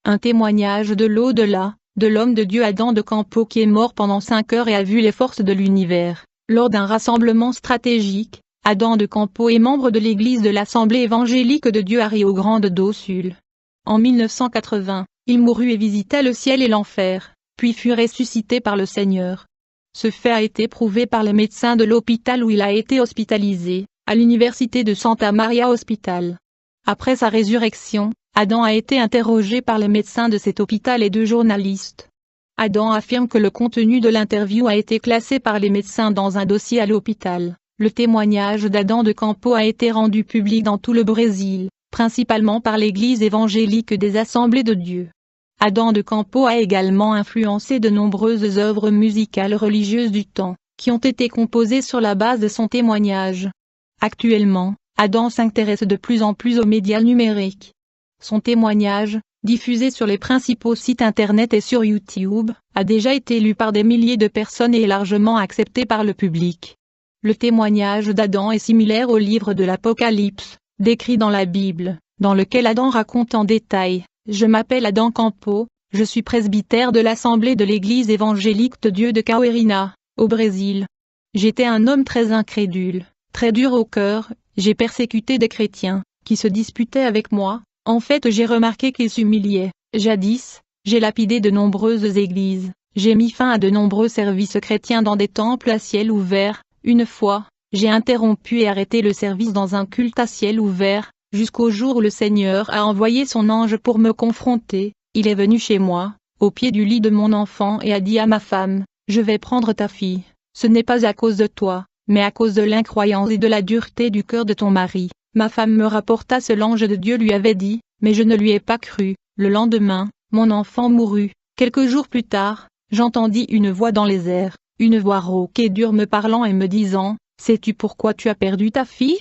Un témoignage de l'au-delà, de l'homme de Dieu Adam de Campo qui est mort pendant 5 heures et a vu les forces de l'univers. Lors d'un rassemblement stratégique, Adam de Campo est membre de l'église de l'Assemblée évangélique de Dieu à Rio Grande do Sul. En 1980, il mourut et visita le ciel et l'enfer, puis fut ressuscité par le Seigneur. Ce fait a été prouvé par les médecins de l'hôpital où il a été hospitalisé, à l'université de Santa Maria Hospital. Après sa résurrection, Adam a été interrogé par les médecins de cet hôpital et 2 journalistes. Adam affirme que le contenu de l'interview a été classé par les médecins dans un dossier à l'hôpital. Le témoignage d'Adam de Campo a été rendu public dans tout le Brésil, principalement par l'Église évangélique des Assemblées de Dieu. Adam de Campo a également influencé de nombreuses œuvres musicales religieuses du temps, qui ont été composées sur la base de son témoignage. Actuellement, Adam s'intéresse de plus en plus aux médias numériques. Son témoignage, diffusé sur les principaux sites internet et sur YouTube, a déjà été lu par des milliers de personnes et est largement accepté par le public. Le témoignage d'Adam est similaire au livre de l'Apocalypse, décrit dans la Bible, dans lequel Adam raconte en détail « Je m'appelle Adam Campo, je suis presbytère de l'Assemblée de l'Église évangélique de Dieu de Cauerina, au Brésil. J'étais un homme très incrédule, très dur au cœur, j'ai persécuté des chrétiens, qui se disputaient avec moi. En fait j'ai remarqué qu'ils s'humiliaient. Jadis, j'ai lapidé de nombreuses églises, j'ai mis fin à de nombreux services chrétiens dans des temples à ciel ouvert. Une fois, j'ai interrompu et arrêté le service dans un culte à ciel ouvert, jusqu'au jour où le Seigneur a envoyé son ange pour me confronter. Il est venu chez moi, au pied du lit de mon enfant et a dit à ma femme, « Je vais prendre ta fille, ce n'est pas à cause de toi, mais à cause de l'incroyance et de la dureté du cœur de ton mari. » Ma femme me rapporta ce l'ange de Dieu lui avait dit, mais je ne lui ai pas cru. Le lendemain, mon enfant mourut. Quelques jours plus tard, j'entendis une voix dans les airs, une voix rauque et dure me parlant et me disant, « Sais-tu pourquoi tu as perdu ta fille?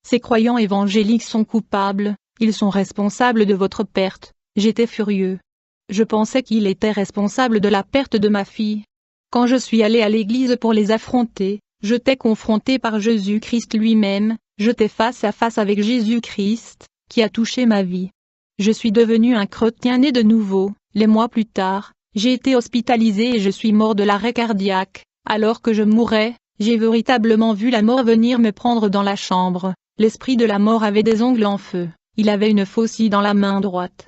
Ces croyants évangéliques sont coupables, ils sont responsables de votre perte. » J'étais furieux. Je pensais qu'il était responsable de la perte de ma fille. Quand je suis allé à l'église pour les affronter, j'étais confronté par Jésus-Christ lui-même. J'étais face à face avec Jésus-Christ, qui a touché ma vie. Je suis devenu un chrétien né de nouveau. Les mois plus tard, j'ai été hospitalisé et je suis mort de l'arrêt cardiaque. Alors que je mourais, j'ai véritablement vu la mort venir me prendre dans la chambre. L'esprit de la mort avait des ongles en feu. Il avait une faucille dans la main droite.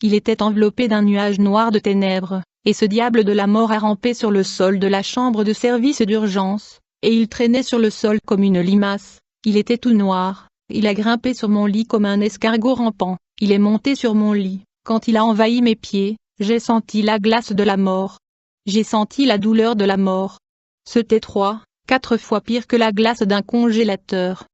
Il était enveloppé d'un nuage noir de ténèbres, et ce diable de la mort a rampé sur le sol de la chambre de service d'urgence, et il traînait sur le sol comme une limace. Il était tout noir, il a grimpé sur mon lit comme un escargot rampant, il est monté sur mon lit. Quand il a envahi mes pieds, j'ai senti la glace de la mort. J'ai senti la douleur de la mort. C'était 3-4 fois pire que la glace d'un congélateur.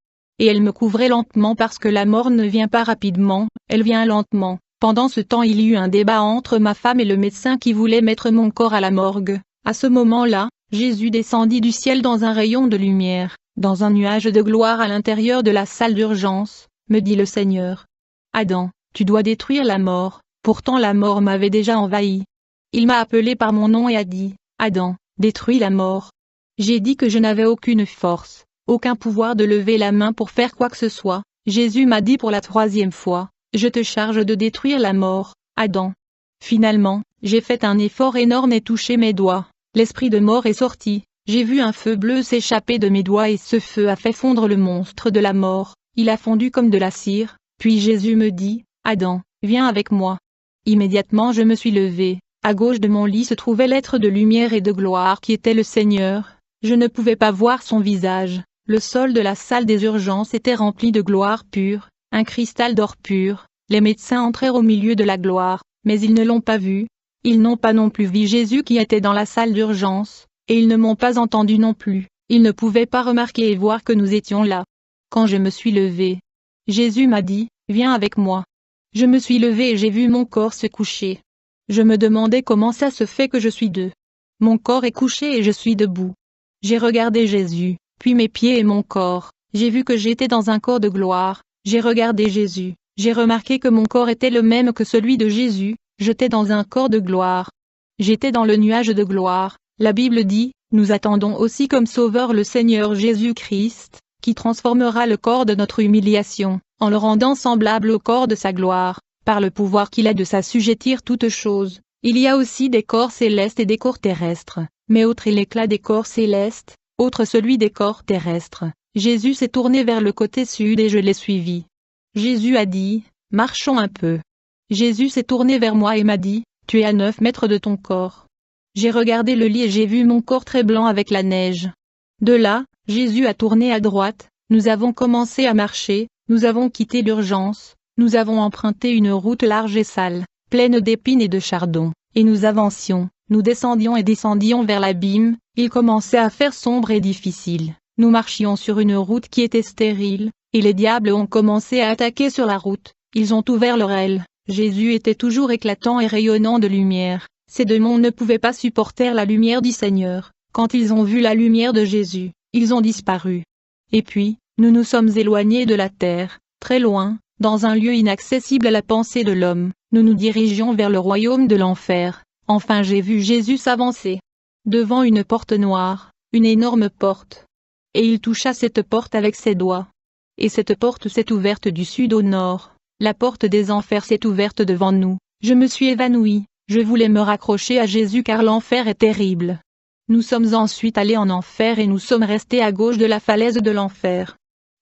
Et elle me couvrait lentement parce que la mort ne vient pas rapidement, elle vient lentement. Pendant ce temps il y eut un débat entre ma femme et le médecin qui voulait mettre mon corps à la morgue. À ce moment-là, Jésus descendit du ciel dans un rayon de lumière. Dans un nuage de gloire à l'intérieur de la salle d'urgence, me dit le Seigneur. Adam, tu dois détruire la mort, pourtant la mort m'avait déjà envahi. Il m'a appelé par mon nom et a dit, Adam, détruis la mort. J'ai dit que je n'avais aucune force, aucun pouvoir de lever la main pour faire quoi que ce soit. Jésus m'a dit pour la 3e fois, je te charge de détruire la mort, Adam. Finalement, j'ai fait un effort énorme et touché mes doigts. L'esprit de mort est sorti. J'ai vu un feu bleu s'échapper de mes doigts et ce feu a fait fondre le monstre de la mort. Il a fondu comme de la cire, puis Jésus me dit, Adam, viens avec moi. Immédiatement je me suis levé. À gauche de mon lit se trouvait l'être de lumière et de gloire qui était le Seigneur. Je ne pouvais pas voir son visage. Le sol de la salle des urgences était rempli de gloire pure, un cristal d'or pur. Les médecins entrèrent au milieu de la gloire, mais ils ne l'ont pas vu. Ils n'ont pas non plus vu Jésus qui était dans la salle d'urgence. Et ils ne m'ont pas entendu non plus, ils ne pouvaient pas remarquer et voir que nous étions là. Quand je me suis levé, Jésus m'a dit, viens avec moi. Je me suis levé et j'ai vu mon corps se coucher. Je me demandais comment ça se fait que je suis deux. Mon corps est couché et je suis debout. J'ai regardé Jésus, puis mes pieds et mon corps, j'ai vu que j'étais dans un corps de gloire, j'ai regardé Jésus, j'ai remarqué que mon corps était le même que celui de Jésus, j'étais dans un corps de gloire. J'étais dans le nuage de gloire. La Bible dit, nous attendons aussi comme sauveur le Seigneur Jésus-Christ, qui transformera le corps de notre humiliation, en le rendant semblable au corps de sa gloire. par le pouvoir qu'il a de s'assujettir toutes choses. Il y a aussi des corps célestes et des corps terrestres, mais autre est l'éclat des corps célestes, autre celui des corps terrestres. Jésus s'est tourné vers le côté sud et je l'ai suivi. Jésus a dit, marchons un peu. Jésus s'est tourné vers moi et m'a dit, tu es à 9 mètres de ton corps. J'ai regardé le lit et j'ai vu mon corps très blanc avec la neige. De là, Jésus a tourné à droite, nous avons commencé à marcher, nous avons quitté l'urgence, nous avons emprunté une route large et sale, pleine d'épines et de chardons, et nous avancions, nous descendions et descendions vers l'abîme, il commençait à faire sombre et difficile, nous marchions sur une route qui était stérile, et les diables ont commencé à attaquer sur la route, ils ont ouvert leur aile, Jésus était toujours éclatant et rayonnant de lumière. Ces démons ne pouvaient pas supporter la lumière du Seigneur. Quand ils ont vu la lumière de Jésus, ils ont disparu. Et puis, nous nous sommes éloignés de la terre, très loin, dans un lieu inaccessible à la pensée de l'homme. Nous nous dirigions vers le royaume de l'enfer. Enfin j'ai vu Jésus s'avancer. Devant une porte noire, une énorme porte. Et il toucha cette porte avec ses doigts. Et cette porte s'est ouverte du sud au nord. La porte des enfers s'est ouverte devant nous. Je me suis évanoui. Je voulais me raccrocher à Jésus car l'enfer est terrible. Nous sommes ensuite allés en enfer et nous sommes restés à gauche de la falaise de l'enfer.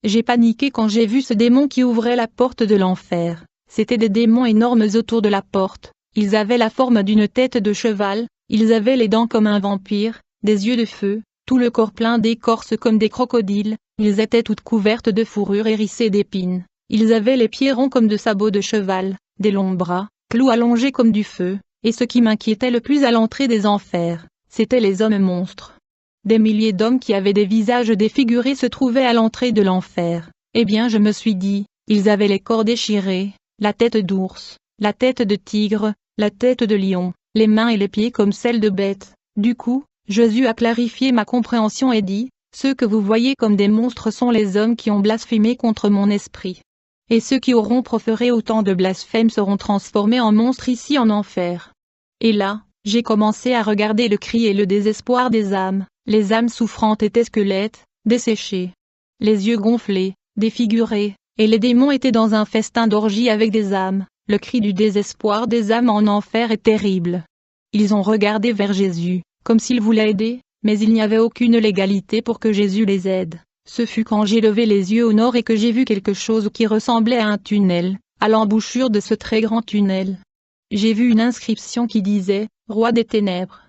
J'ai paniqué quand j'ai vu ce démon qui ouvrait la porte de l'enfer. C'étaient des démons énormes autour de la porte. Ils avaient la forme d'une tête de cheval, ils avaient les dents comme un vampire, des yeux de feu, tout le corps plein d'écorce comme des crocodiles, ils étaient toutes couvertes de fourrure hérissée d'épines. Ils avaient les pieds ronds comme de sabots de cheval, des longs bras, clous allongés comme du feu. Et ce qui m'inquiétait le plus à l'entrée des enfers, c'étaient les hommes monstres. Des milliers d'hommes qui avaient des visages défigurés se trouvaient à l'entrée de l'enfer. Eh bien je me suis dit, ils avaient les corps déchirés, la tête d'ours, la tête de tigre, la tête de lion, les mains et les pieds comme celles de bêtes. Du coup, Jésus a clarifié ma compréhension et dit, ceux que vous voyez comme des monstres sont les hommes qui ont blasphémé contre mon esprit. Et ceux qui auront proféré autant de blasphèmes seront transformés en monstres ici en enfer. Et là, j'ai commencé à regarder le cri et le désespoir des âmes. Les âmes souffrantes étaient squelettes, desséchées. Les yeux gonflés, défigurés, et les démons étaient dans un festin d'orgie avec des âmes. Le cri du désespoir des âmes en enfer est terrible. Ils ont regardé vers Jésus, comme s'ils voulaient aider, mais il n'y avait aucune légalité pour que Jésus les aide. Ce fut quand j'ai levé les yeux au nord et que j'ai vu quelque chose qui ressemblait à un tunnel, à l'embouchure de ce très grand tunnel. J'ai vu une inscription qui disait « Roi des ténèbres ».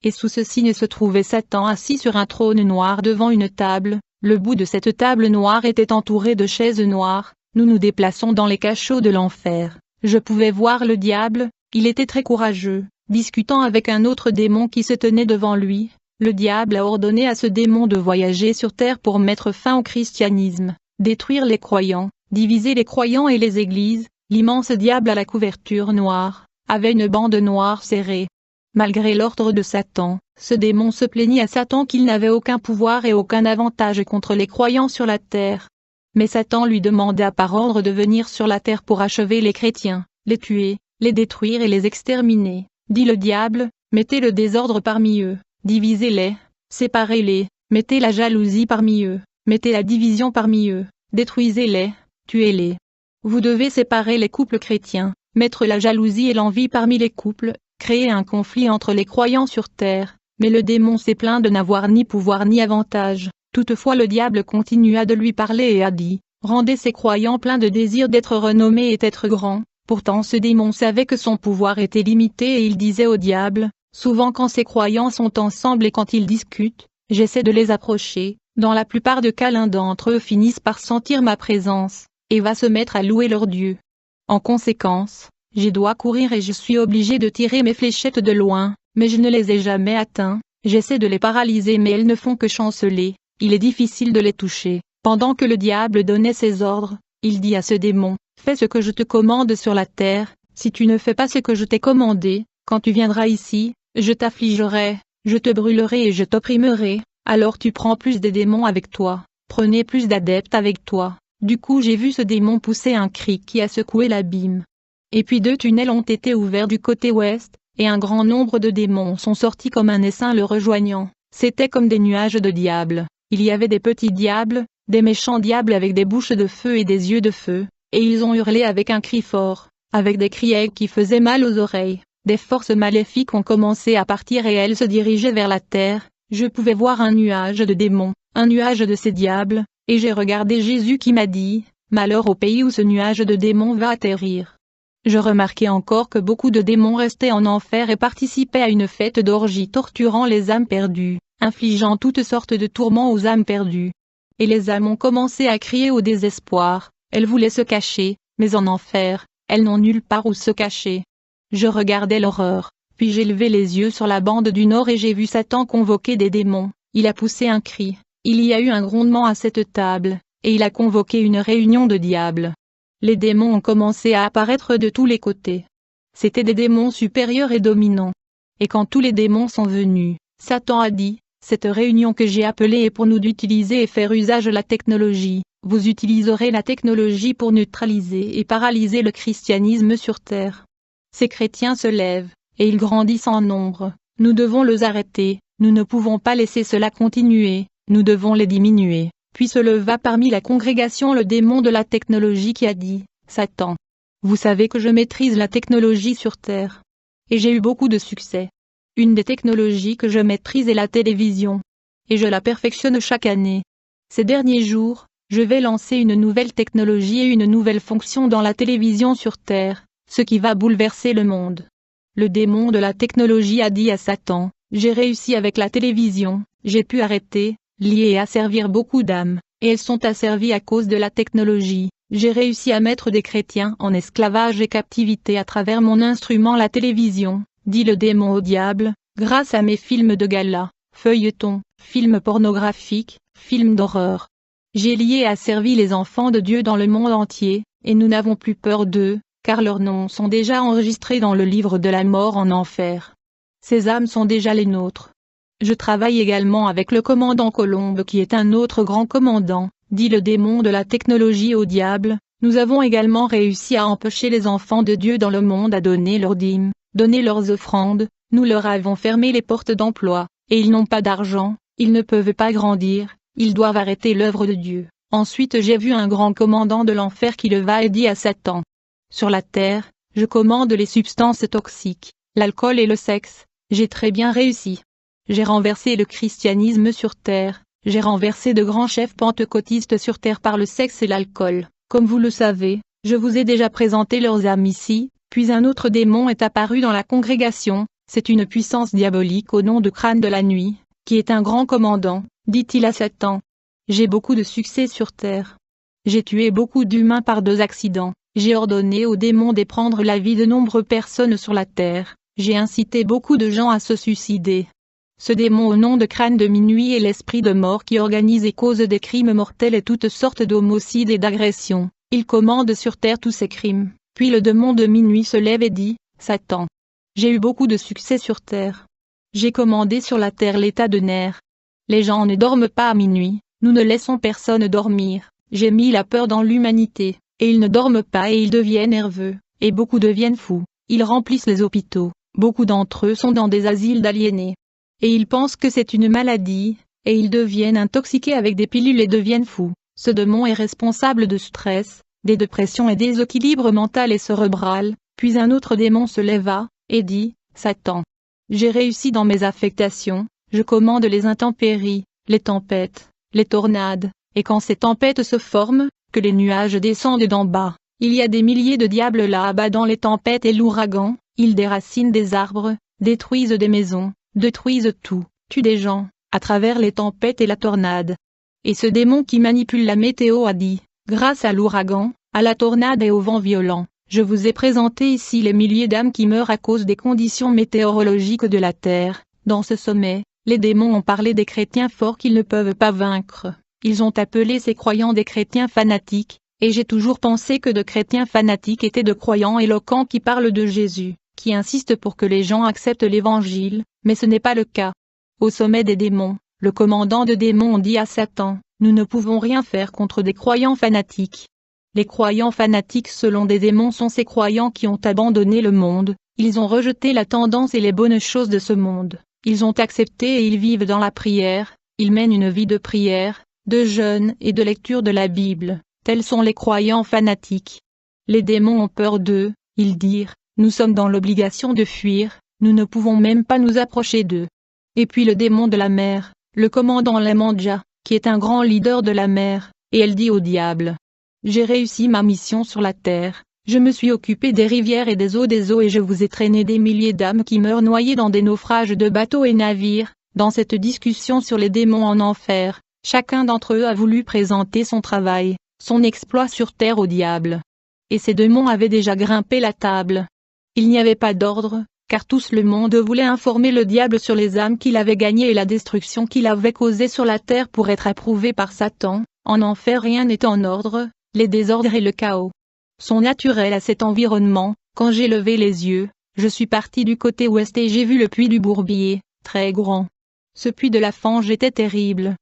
Et sous ce signe se trouvait Satan assis sur un trône noir devant une table, le bout de cette table noire était entouré de chaises noires, nous nous déplaçons dans les cachots de l'enfer. Je pouvais voir le diable, il était très courageux, discutant avec un autre démon qui se tenait devant lui. Le diable a ordonné à ce démon de voyager sur terre pour mettre fin au christianisme, détruire les croyants, diviser les croyants et les églises. L'immense diable à la couverture noire, avait une bande noire serrée. Malgré l'ordre de Satan, ce démon se plaignit à Satan qu'il n'avait aucun pouvoir et aucun avantage contre les croyants sur la terre. Mais Satan lui demanda par ordre de venir sur la terre pour achever les chrétiens, les tuer, les détruire et les exterminer. Dit le diable, mettez le désordre parmi eux. Divisez-les, séparez-les, mettez la jalousie parmi eux, mettez la division parmi eux, détruisez-les, tuez-les. Vous devez séparer les couples chrétiens, mettre la jalousie et l'envie parmi les couples, créer un conflit entre les croyants sur terre, mais le démon s'est plaint de n'avoir ni pouvoir ni avantage. Toutefois le diable continua de lui parler et a dit, rendez ces croyants pleins de désir d'être renommés et d'être grands. Pourtant ce démon savait que son pouvoir était limité et il disait au diable, souvent quand ces croyants sont ensemble et quand ils discutent, j'essaie de les approcher, dans la plupart des cas l'un d'entre eux finissent par sentir ma présence, et va se mettre à louer leur Dieu. En conséquence, je dois courir et je suis obligé de tirer mes fléchettes de loin, mais je ne les ai jamais atteints, j'essaie de les paralyser mais elles ne font que chanceler, il est difficile de les toucher. Pendant que le diable donnait ses ordres, il dit à ce démon, fais ce que je te commande sur la terre, si tu ne fais pas ce que je t'ai commandé, quand tu viendras ici, je t'affligerai, je te brûlerai et je t'opprimerai, alors tu prends plus de démons avec toi, prenez plus d'adeptes avec toi. Du coup j'ai vu ce démon pousser un cri qui a secoué l'abîme. Et puis 2 tunnels ont été ouverts du côté ouest, et un grand nombre de démons sont sortis comme un essaim le rejoignant. C'était comme des nuages de diables. Il y avait des petits diables, des méchants diables avec des bouches de feu et des yeux de feu, et ils ont hurlé avec un cri fort. Avec des cris qui faisaient mal aux oreilles, des forces maléfiques ont commencé à partir et elles se dirigeaient vers la terre. Je pouvais voir un nuage de démons, un nuage de ces diables, et j'ai regardé Jésus qui m'a dit, « Malheur au pays où ce nuage de démons va atterrir ». Je remarquai encore que beaucoup de démons restaient en enfer et participaient à une fête d'orgie torturant les âmes perdues, infligeant toutes sortes de tourments aux âmes perdues. Et les âmes ont commencé à crier au désespoir, elles voulaient se cacher, mais en enfer, elles n'ont nulle part où se cacher. Je regardais l'horreur, puis j'ai levé les yeux sur la bande du nord et j'ai vu Satan convoquer des démons, il a poussé un cri, il y a eu un grondement à cette table, et il a convoqué une réunion de diables. Les démons ont commencé à apparaître de tous les côtés. C'étaient des démons supérieurs et dominants. Et quand tous les démons sont venus, Satan a dit, « Cette réunion que j'ai appelée est pour nous d'utiliser et faire usage de la technologie. Vous utiliserez la technologie pour neutraliser et paralyser le christianisme sur terre. » Ces chrétiens se lèvent, et ils grandissent en nombre. Nous devons les arrêter, nous ne pouvons pas laisser cela continuer, nous devons les diminuer. Puis se leva parmi la congrégation le démon de la technologie qui a dit, « Satan, vous savez que je maîtrise la technologie sur terre. Et j'ai eu beaucoup de succès. Une des technologies que je maîtrise est la télévision. Et je la perfectionne chaque année. Ces derniers jours, je vais lancer une nouvelle technologie et une nouvelle fonction dans la télévision sur terre, ce qui va bouleverser le monde. » Le démon de la technologie a dit à Satan, « J'ai réussi avec la télévision, j'ai pu arrêter, lier et asservir beaucoup d'âmes, et elles sont asservies à cause de la technologie. J'ai réussi à mettre des chrétiens en esclavage et captivité à travers mon instrument la télévision, dit le démon au diable, grâce à mes films de gala, feuilletons, films pornographiques, films d'horreur. J'ai lié et asservi les enfants de Dieu dans le monde entier, et nous n'avons plus peur d'eux, car leurs noms sont déjà enregistrés dans le livre de la mort en enfer. Ces âmes sont déjà les nôtres. Je travaille également avec le commandant Colombe qui est un autre grand commandant, dit le démon de la technologie au diable. Nous avons également réussi à empêcher les enfants de Dieu dans le monde à donner leurs dîmes, donner leurs offrandes, nous leur avons fermé les portes d'emploi, et ils n'ont pas d'argent, ils ne peuvent pas grandir, ils doivent arrêter l'œuvre de Dieu. Ensuite j'ai vu un grand commandant de l'enfer qui leva et dit à Satan, « Sur la terre, je commande les substances toxiques, l'alcool et le sexe, j'ai très bien réussi. J'ai renversé le christianisme sur terre, j'ai renversé de grands chefs pentecôtistes sur terre par le sexe et l'alcool. Comme vous le savez, je vous ai déjà présenté leurs âmes ici, puis un autre démon est apparu dans la congrégation, c'est une puissance diabolique au nom de Crâne de la nuit, qui est un grand commandant, dit-il à Satan. J'ai beaucoup de succès sur terre. J'ai tué beaucoup d'humains par 2 accidents, j'ai ordonné aux démons de prendre la vie de nombreuses personnes sur la terre, j'ai incité beaucoup de gens à se suicider. Ce démon au nom de Crâne de minuit est l'esprit de mort qui organise et cause des crimes mortels et toutes sortes d'homicides et d'agressions. Il commande sur terre tous ces crimes. Puis le démon de minuit se lève et dit, « Satan, j'ai eu beaucoup de succès sur terre. J'ai commandé sur la terre l'état de nerfs. Les gens ne dorment pas à minuit, nous ne laissons personne dormir. J'ai mis la peur dans l'humanité, et ils ne dorment pas et ils deviennent nerveux, et beaucoup deviennent fous. Ils remplissent les hôpitaux, beaucoup d'entre eux sont dans des asiles d'aliénés. Et ils pensent que c'est une maladie, et ils deviennent intoxiqués avec des pilules et deviennent fous. Ce démon est responsable de stress, des dépressions et déséquilibres mental et cérébral. » Puis un autre démon se leva, et dit, « Satan, j'ai réussi dans mes affectations, je commande les intempéries, les tempêtes, les tornades, et quand ces tempêtes se forment, que les nuages descendent d'en bas, il y a des milliers de diables là-bas dans les tempêtes et l'ouragan, ils déracinent des arbres, détruisent des maisons, détruisent tout, tuent des gens, à travers les tempêtes et la tornade. » Et ce démon qui manipule la météo a dit, « Grâce à l'ouragan, à la tornade et au vent violent, je vous ai présenté ici les milliers d'âmes qui meurent à cause des conditions météorologiques de la Terre. » Dans ce sommet, les démons ont parlé des chrétiens forts qu'ils ne peuvent pas vaincre. Ils ont appelé ces croyants des chrétiens fanatiques, et j'ai toujours pensé que de chrétiens fanatiques étaient de croyants éloquents qui parlent de Jésus, qui insistent pour que les gens acceptent l'évangile, mais ce n'est pas le cas. Au sommet des démons, le commandant de démons dit à Satan, « Nous ne pouvons rien faire contre des croyants fanatiques. » Les croyants fanatiques selon des démons sont ces croyants qui ont abandonné le monde, ils ont rejeté la tendance et les bonnes choses de ce monde, ils ont accepté et ils vivent dans la prière, ils mènent une vie de prière, de jeûne et de lecture de la Bible, tels sont les croyants fanatiques. Les démons ont peur d'eux, Ils dirent, nous sommes dans l'obligation de fuir, nous ne pouvons même pas nous approcher d'eux. Et puis le démon de la mer, le commandant Lamandja, qui est un grand leader de la mer, et elle dit au diable, j'ai réussi ma mission sur la terre, je me suis occupé des rivières et des eaux et je vous ai traîné des milliers d'âmes qui meurent noyées dans des naufrages de bateaux et navires. Dans cette discussion sur les démons en enfer, chacun d'entre eux a voulu présenter son travail, son exploit sur terre au diable. Et ces démons avaient déjà grimpé la table. Il n'y avait pas d'ordre, car tous le monde voulait informer le diable sur les âmes qu'il avait gagnées et la destruction qu'il avait causée sur la terre pour être approuvé par Satan. En enfer rien n'est en ordre, les désordres et le chaos sont naturels à cet environnement. Quand j'ai levé les yeux, je suis parti du côté ouest et j'ai vu le puits du Bourbier, très grand. Ce puits de la fange était terrible.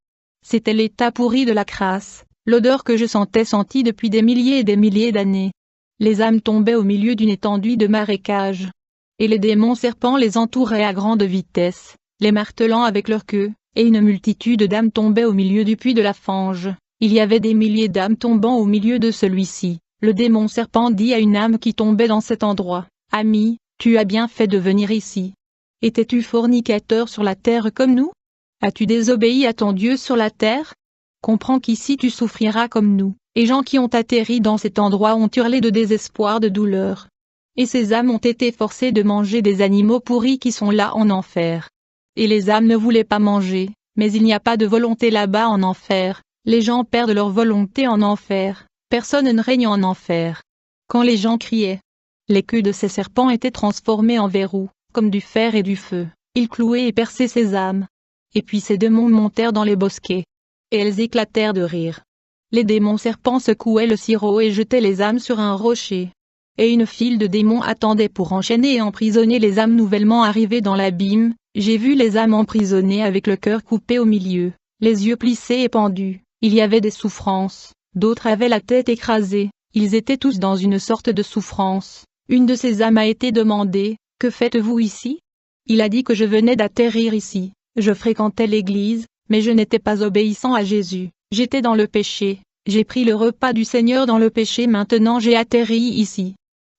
C'était l'état pourri de la crasse, l'odeur que je sentis depuis des milliers et des milliers d'années. Les âmes tombaient au milieu d'une étendue de marécage. Et les démons serpents les entouraient à grande vitesse, les martelant avec leur queue, et une multitude d'âmes tombaient au milieu du puits de la fange. Il y avait des milliers d'âmes tombant au milieu de celui-ci. Le démon serpent dit à une âme qui tombait dans cet endroit, « Ami, tu as bien fait de venir ici. Étais-tu fornicateur sur la terre comme nous? As-tu désobéi à ton Dieu sur la terre? Comprends qu'ici tu souffriras comme nous. » Et gens qui ont atterri dans cet endroit ont hurlé de désespoir, de douleur. Et ces âmes ont été forcées de manger des animaux pourris qui sont là en enfer. Et les âmes ne voulaient pas manger, mais il n'y a pas de volonté là-bas en enfer. Les gens perdent leur volonté en enfer. Personne ne règne en enfer. Quand les gens criaient, les queues de ces serpents étaient transformées en verrous, comme du fer et du feu. Ils clouaient et perçaient ces âmes. Et puis ces démons montèrent dans les bosquets. Et elles éclatèrent de rire. Les démons serpents secouaient le sirop et jetaient les âmes sur un rocher. Et une file de démons attendait pour enchaîner et emprisonner les âmes nouvellement arrivées dans l'abîme. J'ai vu les âmes emprisonnées avec le cœur coupé au milieu, les yeux plissés et pendus. Il y avait des souffrances, d'autres avaient la tête écrasée, ils étaient tous dans une sorte de souffrance. Une de ces âmes a été demandée, « Que faites-vous ici ?» Il a dit que je venais d'atterrir ici, je fréquentais l'église, mais je n'étais pas obéissant à Jésus, j'étais dans le péché, j'ai pris le repas du Seigneur dans le péché, maintenant j'ai atterri ici.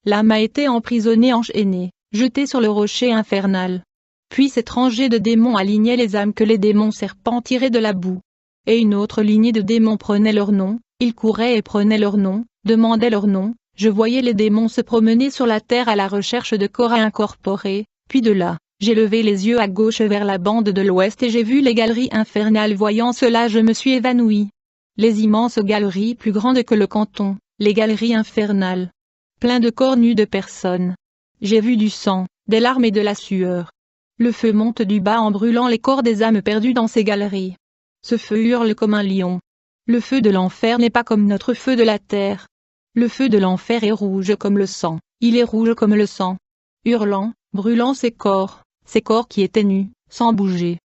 L'âme a été emprisonnée, enchaînée, jetée sur le rocher infernal. Puis cette rangée de démons alignait les âmes que les démons serpents tiraient de la boue. Et une autre lignée de démons prenait leur nom, ils couraient et prenaient leur nom, demandaient leur nom. Je voyais les démons se promener sur la terre à la recherche de corps à incorporer, puis de là, j'ai levé les yeux à gauche vers la bande de l'ouest et j'ai vu les galeries infernales. Voyant cela, je me suis évanoui. Les immenses galeries plus grandes que le canton, les galeries infernales. Plein de corps nus de personnes. J'ai vu du sang, des larmes et de la sueur. Le feu monte du bas en brûlant les corps des âmes perdues dans ces galeries. Ce feu hurle comme un lion. Le feu de l'enfer n'est pas comme notre feu de la terre. Le feu de l'enfer est rouge comme le sang, il est rouge comme le sang. Hurlant, brûlant ces corps qui étaient nus, sans bouger.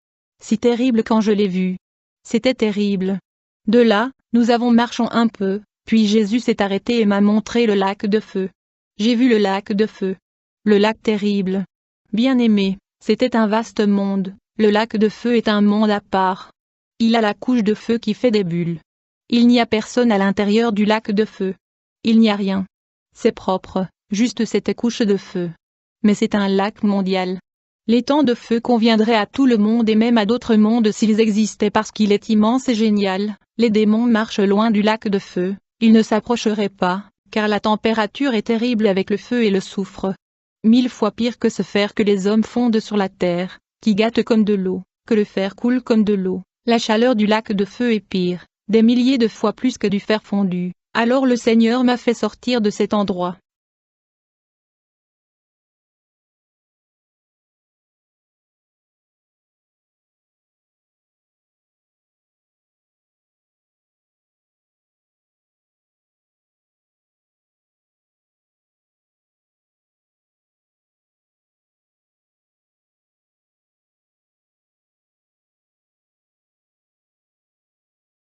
Si terrible quand je l'ai vu. C'était terrible. De là, nous avons marché un peu, puis Jésus s'est arrêté et m'a montré le lac de feu. J'ai vu le lac de feu. Le lac terrible. Bien-aimé, c'était un vaste monde, le lac de feu est un monde à part. Il a la couche de feu qui fait des bulles. Il n'y a personne à l'intérieur du lac de feu. Il n'y a rien. C'est propre, juste cette couche de feu. Mais c'est un lac mondial. L'étang de feu conviendrait à tout le monde et même à d'autres mondes s'ils existaient parce qu'il est immense et génial. Les démons marchent loin du lac de feu, ils ne s'approcheraient pas, car la température est terrible avec le feu et le soufre. 1000 fois pire que ce fer que les hommes fondent sur la terre, qui gâte comme de l'eau, que le fer coule comme de l'eau. La chaleur du lac de feu est pire, des milliers de fois plus que du fer fondu. Alors le Seigneur m'a fait sortir de cet endroit.